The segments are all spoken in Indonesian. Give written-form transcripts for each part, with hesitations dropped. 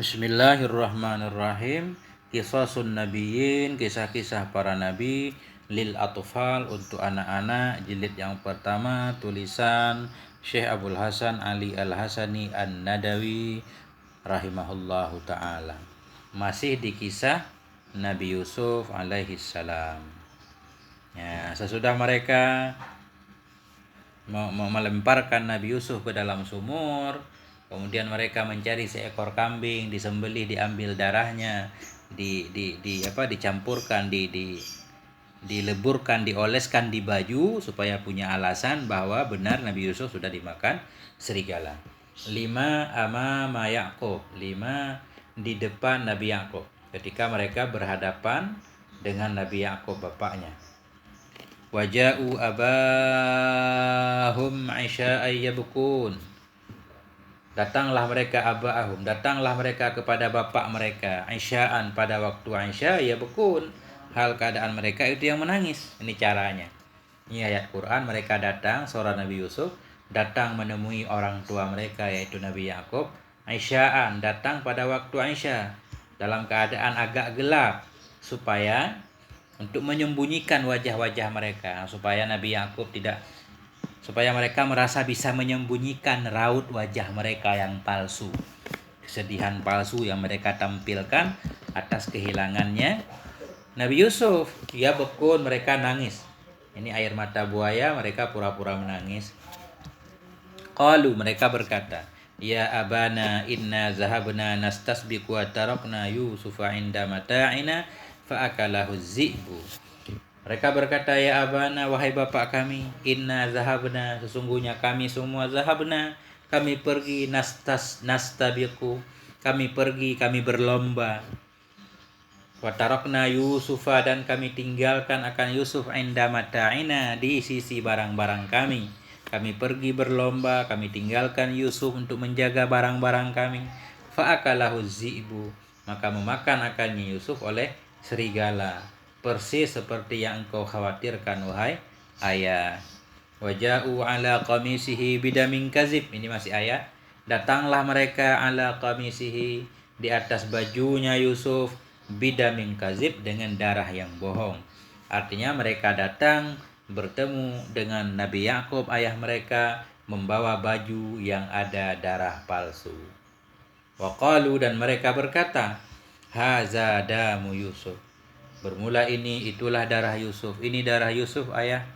Bismillahirrahmanirrahim. Qisasun nabiyyin, kisah-kisah para nabi, lil atfal, untuk anak-anak, jilid yang pertama, tulisan Syekh Abdul Hasan Ali Al-Hasani An-Nadawi rahimahullahu taala. Masih di kisah Nabi Yusuf alaihi salam. Ya, sesudah mereka melemparkan Nabi Yusuf ke dalam sumur, kemudian mereka mencari seekor kambing, disembelih, diambil darahnya, dicampurkan, dileburkan, dioleskan di baju supaya punya alasan bahwa benar Nabi Yusuf sudah dimakan serigala. 5 amama Yaqub, 5 di depan Nabi Yaqub ketika mereka berhadapan dengan Nabi Yaqub bapaknya. Waja'u abahum isya'an yabkun. Datanglah mereka kepada bapak mereka isya'an, pada waktu isya, yabkun, hal keadaan mereka itu yang menangis. Ini caranya. Ini ayat Quran. Mereka datang, seorang Nabi Yusuf datang menemui orang tua mereka yaitu Nabi Yakub isya'an, datang pada waktu isya dalam keadaan agak gelap, untuk menyembunyikan wajah-wajah mereka, supaya mereka merasa bisa menyembunyikan raut wajah mereka yang palsu, kesedihan palsu yang mereka tampilkan atas kehilangannya Nabi Yusuf. Ya bekun, mereka nangis. Ini air mata buaya, mereka pura-pura menangis. Qalu, mereka berkata, ya abana inna zahabna nastasbiqu wa tarakna Yusufa inda mata'ina fa'akalahu zi'bu. Mereka berkata, ya abana, wahai bapak kami, inna zahabna, sesungguhnya kami semua, zahabna, kami pergi, nastabiqu, kami pergi, kami berlomba, wa tarakna Yusufa, dan kami tinggalkan akan Yusuf inda mata'ina, di sisi barang-barang kami. Kami pergi berlomba, kami tinggalkan Yusuf untuk menjaga barang-barang kami. Fa'akalahu zi'bu, maka memakan akannya Yusuf oleh serigala, persis seperti yang engkau khawatirkan wahai ayah. Waja'u ala qamisihi bidamin kazib. Ini masih ayat. Datanglah mereka ala qamisihi, di atas bajunya Yusuf, bidamin kazib, dengan darah yang bohong. Artinya mereka datang bertemu dengan Nabi Yakub ayah mereka membawa baju yang ada darah palsu. Waqalu, dan mereka berkata, haza damu Yusuf, bermula ini, itulah darah Yusuf. Ini darah Yusuf ayah.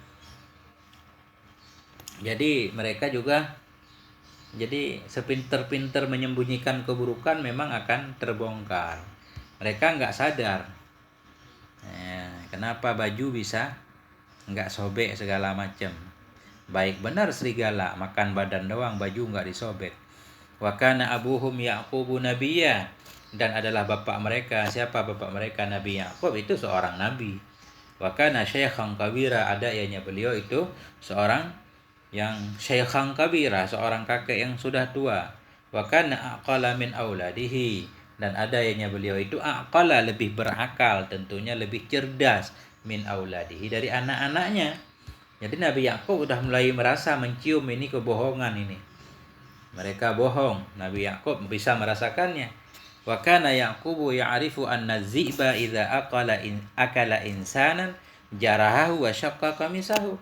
Jadi mereka juga, sepinter-pinter menyembunyikan keburukan memang akan terbongkar. Mereka nggak sadar kenapa baju bisa nggak sobek segala macam. Baik benar serigala makan badan doang, baju nggak disobek. Wa kana abuhum Yaqubu nabiyya, dan adalah bapak mereka. Siapa bapak mereka? Nabi Yakub itu seorang nabi. Wa kana syaikhan kabira, ada ianya beliau itu seorang yang syaikhan kabira, seorang kakek yang sudah tua. Wa kana aqala min auladihi, dan ada ianya beliau itu aqala, lebih berakal, tentunya lebih cerdas, min auladihi, dari anak-anaknya. Jadi Nabi Yakub sudah mulai merasa, mencium ini kebohongan ini. Mereka bohong, Nabi Yakub bisa merasakannya. Wa kana Yaqubu ya'rifu anna zi'ba idza akala insanan jarahahu wa syaqqa qamisahu.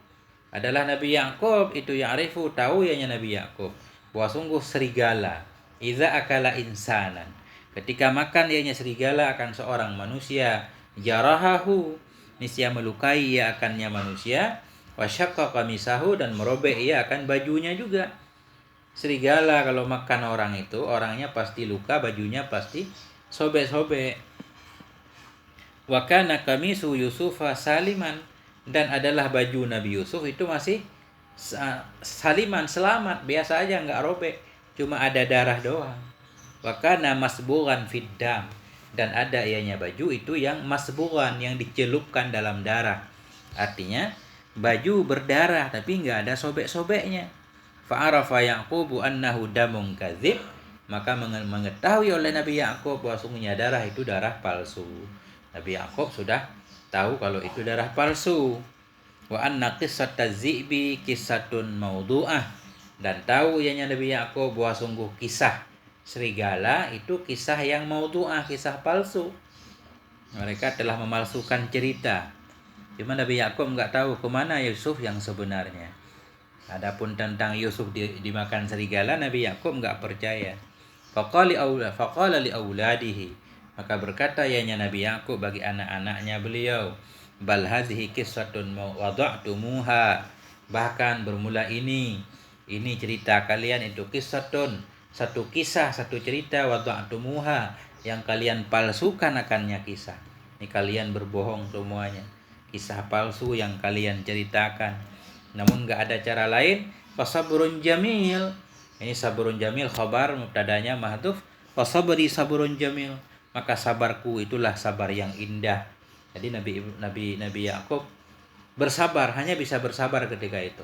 Adalah Nabi Yakub itu ya'rifu, tahu ianya Nabi Yakub bahwa sungguh serigala idza akala insanan, ketika makan ianya serigala akan seorang manusia, jarahahu, niscaya melukai ia akannya manusia, wa syaqqa qamisahu, dan merobek ia akan bajunya juga. Serigala kalau makan orang itu, orangnya pasti luka, bajunya pasti sobek-sobek. Wa kana qamisu Yusufa saliman, dan adalah baju Nabi Yusuf itu masih saliman, selamat, biasa aja, nggak robek, cuma ada darah doang. Wa kana masbughan fid dam, dan ada ianya baju itu yang masbughan, yang dicelupkan dalam darah. Artinya baju berdarah tapi nggak ada sobek-sobeknya. Fa'arafa Yaqubu annahu damun kadzib, maka mengetahui oleh Nabi Yakub bahwa sungguhnya darah itu darah palsu. Nabi Yakub sudah tahu kalau itu darah palsu. Wa anna qissata zi'bi qissatun maudhu'ah, dan tahu ianya Nabi Yakub bahwa sungguh kisah serigala itu kisah yang maudhu'ah, kisah palsu. Mereka telah memalsukan cerita. Cuma Nabi Yakub nggak tahu kemana Yusuf yang sebenarnya. Adapun tentang Yusuf dimakan serigala, Nabi Yakub nggak percaya. Faqala li auladihi, maka berkata ianya Nabi Yakub bagi anak-anaknya beliau, bal hadhihi qissatun wada'tumuha, bahkan bermula ini cerita kalian itu qissatun, satu kisah, satu cerita, wada'tumuha, yang kalian palsukan akannya kisah. Ini kalian berbohong semuanya, kisah palsu yang kalian ceritakan. Namun nggak ada cara lain. Fasabrun jamil, ini sabrun jamil khabar, mubtadanya mahdhuf. Fasabri sabrun jamil, maka sabarku itulah sabar yang indah. Jadi Nabi Yakub bersabar, hanya bisa bersabar ketika itu.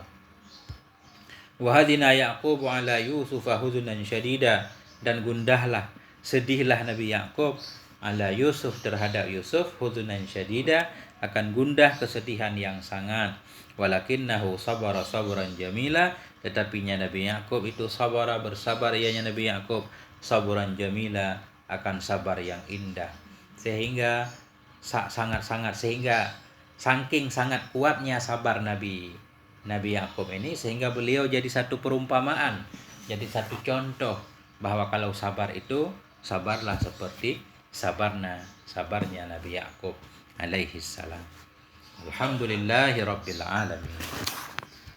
Wa hadina Yaqub ala Yusuf huzunan syadida, dan gundahlah, sedihlah Nabi Yakub ala Yusuf, terhadap Yusuf, huzunan syadida, akan gundah kesedihan yang sangat. Walakinnahu sabara sabran jamila, tetapinya Nabi Yakub itu sabara, bersabar ianya Nabi Yakub, sabran jamila, akan sabar yang indah. Sehingga saking sangat kuatnya sabar Nabi Yakub ini, sehingga beliau jadi satu perumpamaan, jadi satu contoh bahwa kalau sabar itu, sabarlah seperti sabarnya Nabi Yakub alaihi salam. Alhamdulillahi rabbil alamin.